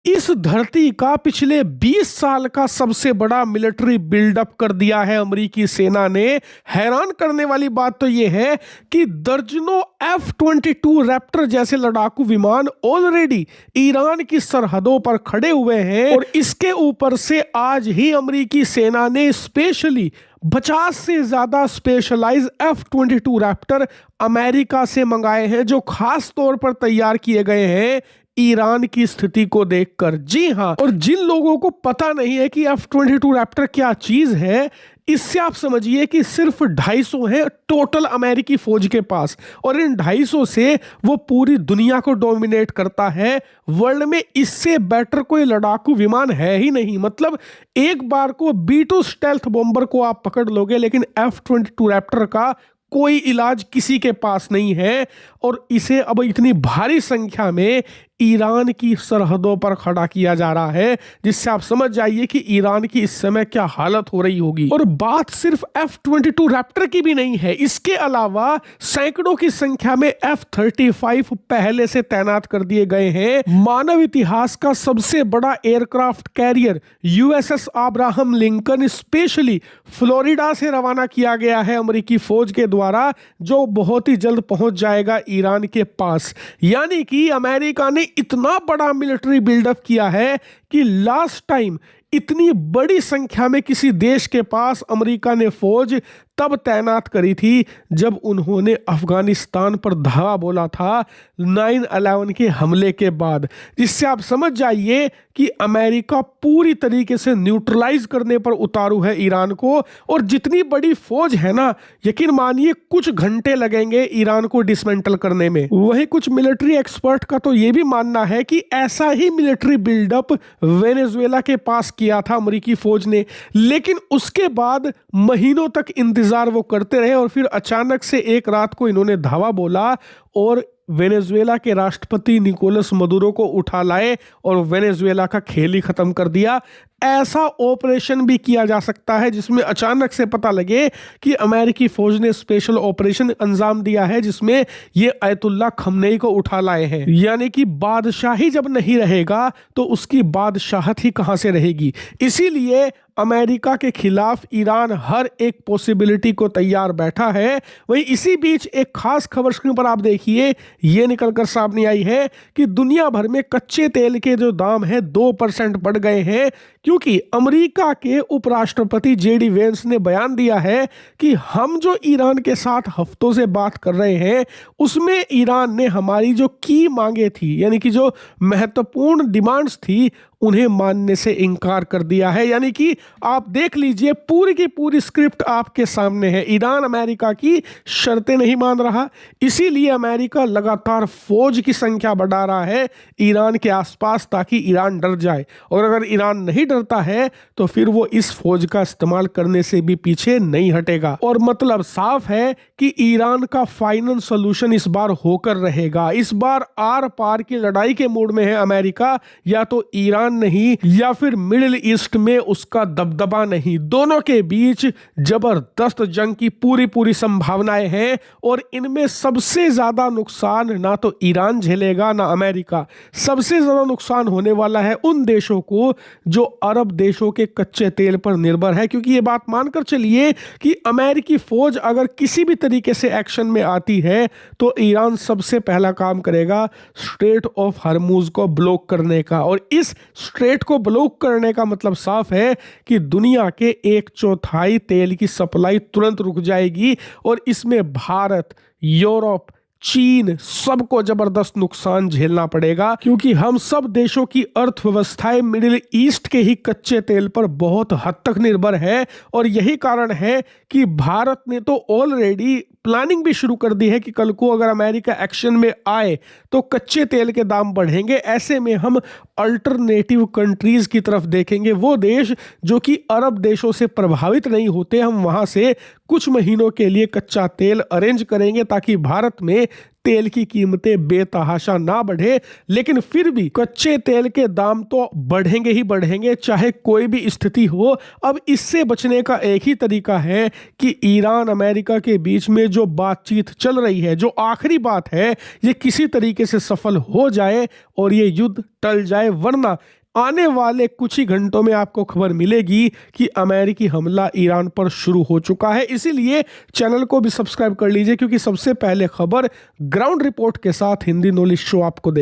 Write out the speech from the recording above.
इस धरती का पिछले 20 साल का सबसे बड़ा मिलिट्री बिल्डअप कर दिया है अमेरिकी सेना ने। हैरान करने वाली बात तो यह है कि दर्जनों F-22 रैप्टर जैसे लड़ाकू विमान ऑलरेडी ईरान की सरहदों पर खड़े हुए हैं और इसके ऊपर से आज ही अमेरिकी सेना ने स्पेशली 50 से ज्यादा स्पेशलाइज F-22 रैप्टर अमेरिका से मंगाए हैं, जो खास तौर पर तैयार किए गए हैं ईरान की स्थिति को देखकर। जी हां, और जिन लोगों को पता नहीं है कि F-22 रैप्टर क्या चीज है, इससे आप समझिए कि सिर्फ 250 है टोटल अमेरिकी फौज के पास, और इन 250 से वो पूरी दुनिया को डोमिनेट करता है। वर्ल्ड में इससे बेटर कोई लड़ाकू विमान है ही नहीं। मतलब एक बार को B-2 स्टेल्थ बॉम्बर को आप पकड़ लोगे, लेकिन F-22 रैप्टर का कोई इलाज किसी के पास नहीं है। और इसे अब इतनी भारी संख्या में ईरान की सरहदों पर खड़ा किया जा रहा है, जिससे आप समझ जाइए कि ईरान की इस समय क्या हालत हो रही होगी। और बात सिर्फ F-22 रैप्टर की भी नहीं है, इसके अलावा सैकड़ों की संख्या में F-35 पहले से तैनात कर दिए गए हैं। मानव इतिहास का सबसे बड़ा aircraft carrier USS Abraham Lincoln specially Florida से रवाना किया गया है अमेरिकी फौज के द्वारा, जो बहुत ही जल्द पहुंच जाएगा ईरान के पास। यानी कि अमेरिका ने इतना बड़ा मिलिट्री बिल्डअप किया है कि लास्ट टाइम इतनी बड़ी संख्या में किसी देश के पास अमेरिका ने फौज तब तैनात करी थी जब उन्होंने अफगानिस्तान पर धावा बोला था 9/11 के हमले के बाद। जिससे आप समझ जाइए कि अमेरिका पूरी तरीके से न्यूट्रलाइज करने पर उतारू है ईरान को। और जितनी बड़ी फौज है ना, यकीन मानिए कुछ घंटे लगेंगे ईरान को डिसमेंटल करने में। वही कुछ मिलिट्री एक्सपर्ट का तो यह भी मानना है कि ऐसा ही मिलिट्री बिल्डअप वेनेजुएला के पास किया था अमेरिकी फौज ने, लेकिन उसके बाद महीनों तक इंतजार वो करते रहे और फिर अचानक से एक रात को इन्होंने धावा बोला और वेनेजुएला के राष्ट्रपति निकोलस मदुरो को उठा लाए और वेनेजुएला का खेल ही खत्म कर दिया। ऐसा ऑपरेशन भी किया जा सकता है जिसमें अचानक से पता लगे कि अमेरिकी फौज ने स्पेशल ऑपरेशन अंजाम दिया है, जिसमें ये अयतुल्ला खमनेई को उठा लाए हैं। यानी कि बादशाही जब नहीं रहेगा तो उसकी बादशाहत ही कहां से रहेगी। इसीलिए अमेरिका के खिलाफ ईरान हर एक पॉसिबिलिटी को तैयार बैठा है। वहीं इसी बीच एक खास खबर स्क्रीन पर आप देखिए, ये निकलकर सामने आई है कि दुनिया भर में कच्चे तेल के जो दाम है 2% बढ़ गए हैं, क्योंकि अमेरिका के उपराष्ट्रपति JD वेंस ने बयान दिया है कि हम जो ईरान के साथ हफ्तों से बात कर रहे हैं उसमें ईरान ने हमारी जो की मांगे थी, यानी कि जो महत्वपूर्ण डिमांड्स थी, उन्हें मानने से इनकार कर दिया है। यानी कि आप देख लीजिए पूरी की पूरी स्क्रिप्ट आपके सामने है। ईरान अमेरिका की शर्तें नहीं मान रहा, इसीलिए अमेरिका लगातार फौज की संख्या बढ़ा रहा है ईरान के आसपास, ताकि ईरान डर जाए। और अगर ईरान नहीं डरता है तो फिर वो इस फौज का इस्तेमाल करने से भी पीछे नहीं हटेगा। और मतलब साफ है कि ईरान का फाइनल सोल्यूशन इस बार होकर रहेगा। इस बार आर पार की लड़ाई के मूड में है अमेरिका, या तो ईरान नहीं या फिर मिडिल ईस्ट में उसका दबदबा नहीं। दोनों के बीच जबरदस्त जंग की पूरी पूरी संभावनाएं हैं, और इनमें सबसे ज्यादा नुकसान ना तो ईरान झेलेगा ना अमेरिका। सबसे ज्यादा नुकसान होने वाला है उन देशों को जो अरब देशों के कच्चे तेल पर निर्भर है, क्योंकि ये बात मानकर चलिए कि अमेरिकी फौज अगर किसी भी तरीके से एक्शन में आती है तो ईरान सबसे पहला काम करेगा स्ट्रेट ऑफ हरमुज को ब्लॉक करने का। और इस स्ट्रेट को ब्लॉक करने का मतलब साफ है कि दुनिया के 1/4 तेल की सप्लाई तुरंत रुक जाएगी, और इसमें भारत, यूरोप, चीन सबको जबरदस्त नुकसान झेलना पड़ेगा, क्योंकि हम सब देशों की अर्थव्यवस्थाएं मिडिल ईस्ट के ही कच्चे तेल पर बहुत हद तक निर्भर है। और यही कारण है कि भारत ने तो ऑलरेडी प्लानिंग भी शुरू कर दी है कि कल को अगर अमेरिका एक्शन में आए तो कच्चे तेल के दाम बढ़ेंगे। ऐसे में हम अल्टरनेटिव कंट्रीज की तरफ देखेंगे, वो देश जो कि अरब देशों से प्रभावित नहीं होते। हम वहां से कुछ महीनों के लिए कच्चा तेल अरेंज करेंगे ताकि भारत में तेल की कीमतें बेतहाशा ना बढ़े, लेकिन फिर भी कच्चे तेल के दाम तो बढ़ेंगे ही बढ़ेंगे चाहे कोई भी स्थिति हो। अब इससे बचने का एक ही तरीका है कि ईरान अमेरिका के बीच में जो बातचीत चल रही है, जो आखिरी बात है, ये किसी तरीके से सफल हो जाए और ये युद्ध टल जाए, वरना आने वाले कुछ ही घंटों में आपको खबर मिलेगी कि अमेरिकी हमला ईरान पर शुरू हो चुका है। इसीलिए चैनल को भी सब्सक्राइब कर लीजिए, क्योंकि सबसे पहले खबर ग्राउंड रिपोर्ट के साथ हिंदी नॉलेज शो आपको दे